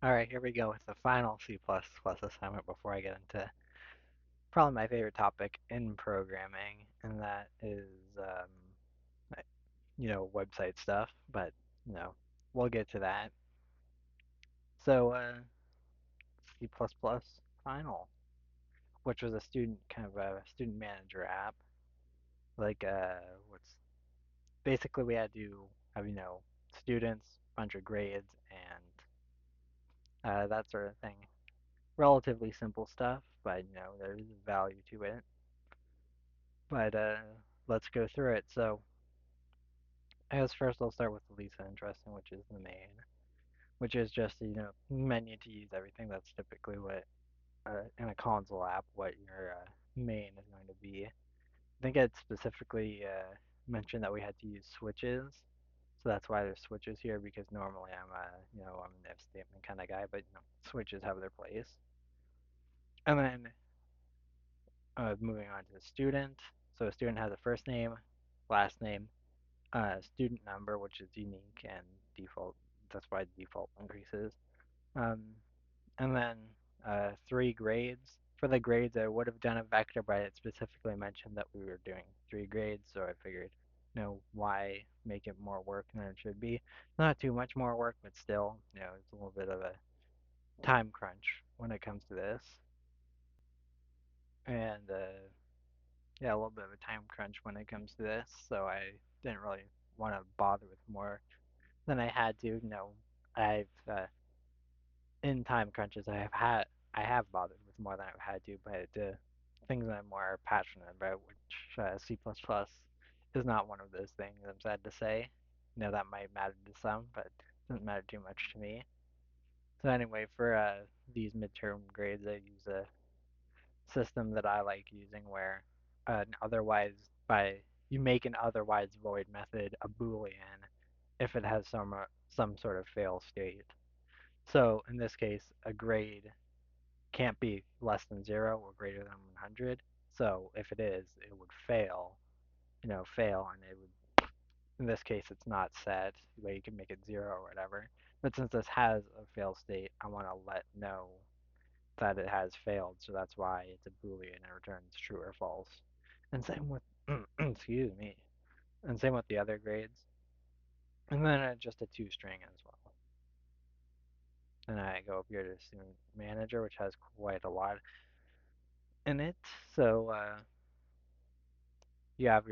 All right, here we go with the final C++ assignment before I get into probably my favorite topic in programming, and that is, uh, website stuff. But you know, we'll get to that. So, C++ final, which was a student kind of a student manager app. Like, what's basically we had to have students, bunch of grades, and that sort of thing. Relatively simple stuff, but there's value to it. But let's go through it. So, I guess first I'll start with the least interesting, which is the main, which is just menu to use everything. That's typically what in a console app what your main is going to be. I think it specifically mentioned that we had to use switches, so that's why there's switches here because normally I'm an if statement kind of guy, but switches have their place. And then moving on to the student. So a student has a first name, last name, student number, which is unique and default. That's why the default increases. Um, and then three grades. For the grades, I would have done a vector, but it specifically mentioned that we were doing three grades, so I figured, why make it more work than it should be? Not too much more work, but still, it's a little bit of a time crunch when it comes to this. And yeah, a little bit of a time crunch when it comes to this, so I didn't really want to bother with more than I had to. I've in time crunches I have bothered with more than I've had to, but things I'm more passionate about, which C++ is not one of those things. I'm sad to say. That might matter to some, but it doesn't matter too much to me. So anyway, for these midterm grades, I use a system that I like using where an otherwise by you make an otherwise void method a boolean if it has some sort of fail state. So in this case, a grade can't be less than 0 or greater than 100. So if it is, it would fail, fail, and it would, in this case, it's not set, where you can make it 0 or whatever. But since this has a fail state, I want to let know that it has failed, so that's why it's a boolean and returns true or false. And same with, excuse me, and same with the other grades. And then just a toString as well. And I go up here to Student Manager, which has quite a lot in it. So you have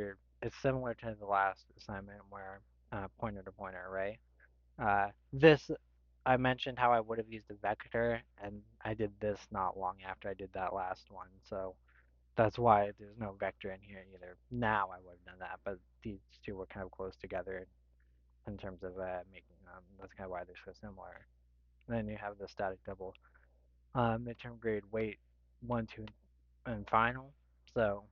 it's similar to the last assignment where pointer to pointer array. This, I mentioned how I would have used a vector, and I did this not long after I did that last one. So that's why there's no vector in here either. Now I would have done that, but these two were kind of close together in terms of making them. That's kind of why they're so similar. And then you have the static double midterm grade weight 1, 2, and final. So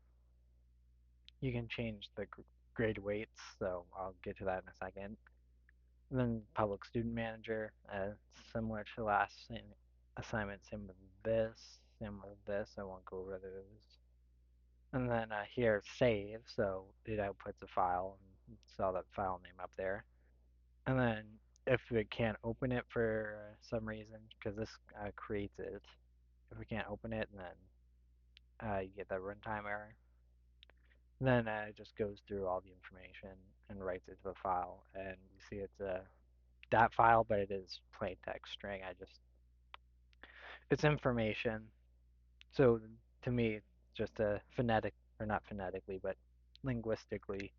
you can change the grade weights. So I'll get to that in a second. And then public student manager, similar to last assignment, same with this, same with this. I won't go over those. And then here, save, so it outputs a file, and saw that file name up there. And then if it can't open it for some reason, because this creates it, if we can't open it, then you get that runtime error. Then it just goes through all the information and writes it to the file, and you see it's a that file, but it is plain text string. It's information. So to me, it's just a phonetic, or not phonetically, but linguistically,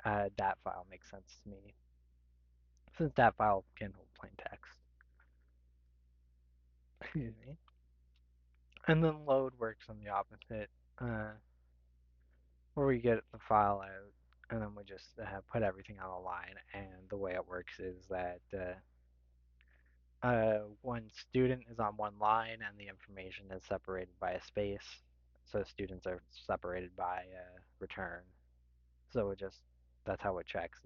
that file makes sense to me, since that file can hold plain text. Excuse me. And then load works on the opposite, uh, where we get the file out, and then we just put everything on a line. And the way it works is that one student is on one line, and the information is separated by a space. So students are separated by return. So it just that's how it checks.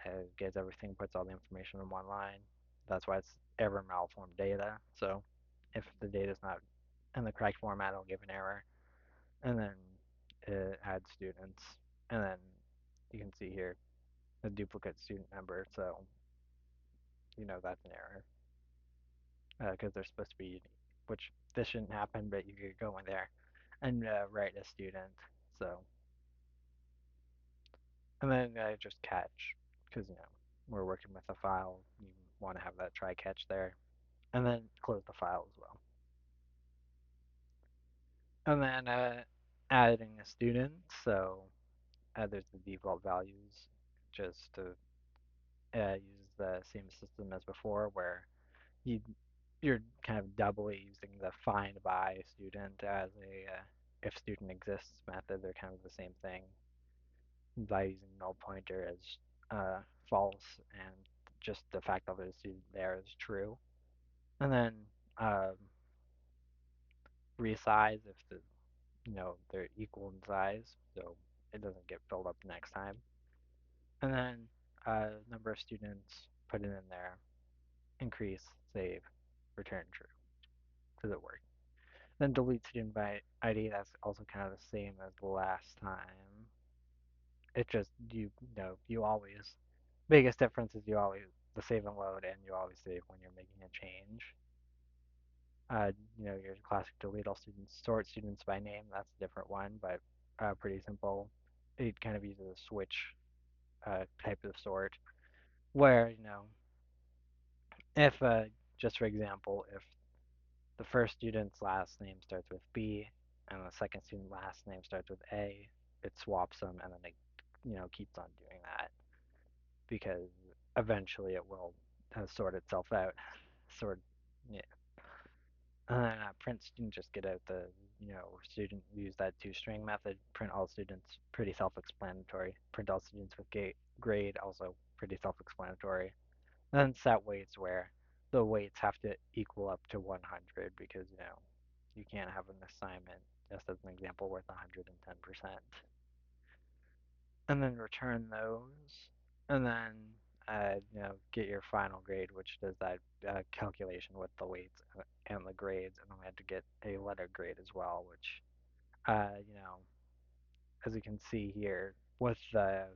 It gets everything, puts all the information in one line. That's why it's error malformed data. So if the data is not in the correct format, it'll give an error. And then it adds students. And then you can see here the duplicate student number. So that's an error. because they're supposed to be unique, which this shouldn't happen, but you could go in there and write a student. So, and then just catch, because we're working with a file, you want to have that try catch there, and then close the file as well. And then adding a student, so there's the default values, just to use the same system as before, where you you're kind of doubly using the find by student as a if student exists method. They're kind of the same thing by using null pointer as false and just the fact that there's a student there is true. And then um, resize if they're equal in size, so it doesn't get filled up next time. And then number of students, put it in there, increase, save, return true. Does it work? Then delete student by ID. That's also kind of the same as the last time. It just you always biggest difference is you always the save and load, and you always save when you're making a change. Your classic delete all students, sort students by name. That's a different one, but pretty simple. It kind of uses a switch type of sort where if just for example, if the first student's last name starts with B and the second student's last name starts with A, it swaps them and then it keeps on doing that because eventually it will sort itself out. sort yeah. Print student, just get out the student, use that toString method. Print all students, pretty self-explanatory. Print all students with grade, also pretty self-explanatory. And then set weights where the weights have to equal up to 100 because you can't have an assignment, just as an example, worth 110%. And then return those, and then get your final grade, which does that calculation with the weights and the grades, and then we had to get a letter grade as well, which as you can see here with the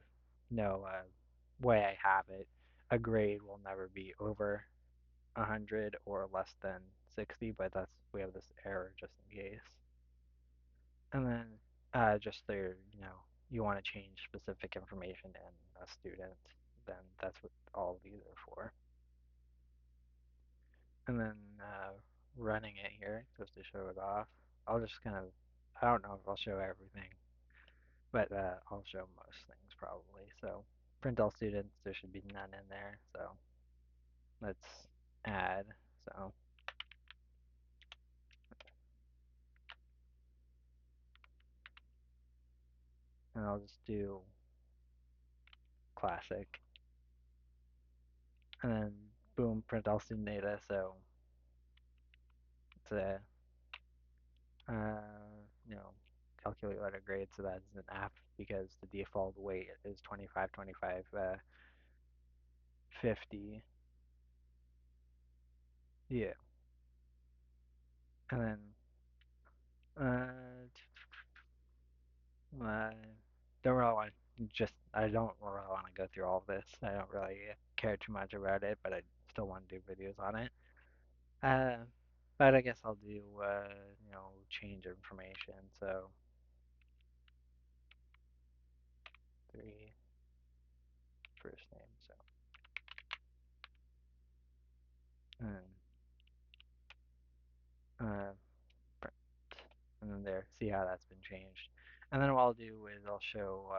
way I have it, a grade will never be over 100 or less than 60, but we have this error just in case. And then just there, you want to change specific information in a student, then that's what all of these are for. And then running it here just to show it off. I'll just kind of, I don't know if I'll show everything, but I'll show most things probably. So print all students, there should be none in there. So let's add. So and I'll just do classic, and then boom, print all student data. So it's a uh, you know, calculate letter grade, so that's an F because the default weight is 25, 25, 50. Yeah. And then I don't really want I don't really want to go through all of this. I don't really care too much about it, but I still want to do videos on it. Uh, but I guess I'll do, change information. So, three, first name. So, and uh, print. And then there, see how that's been changed. And then what I'll do is I'll show,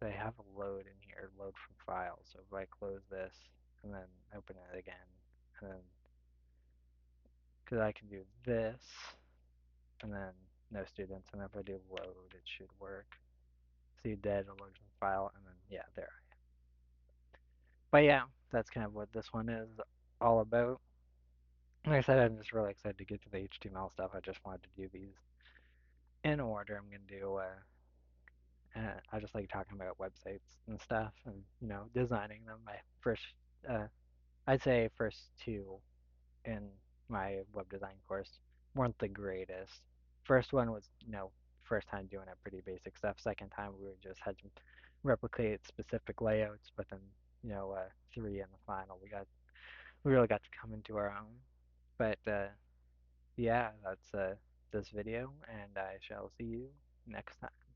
they have a load in here, load from files. So if I close this and then open it again, and then, because I can do this, and then no students, and if I do load, it should work. See dead, a load from file, and then, yeah, there. But yeah, that's kind of what this one is all about. Like I said, I'm just really excited to get to the HTML stuff. I just wanted to do these in order. I'm going to do I just like talking about websites and stuff, and designing them. My first, uh, I'd say first two in my web design course weren't the greatest. First one was first time doing it, pretty basic stuff. Second time we just had to replicate specific layouts, but then three in the final we got we really got to come into our own. But yeah, that's this video, and I shall see you next time.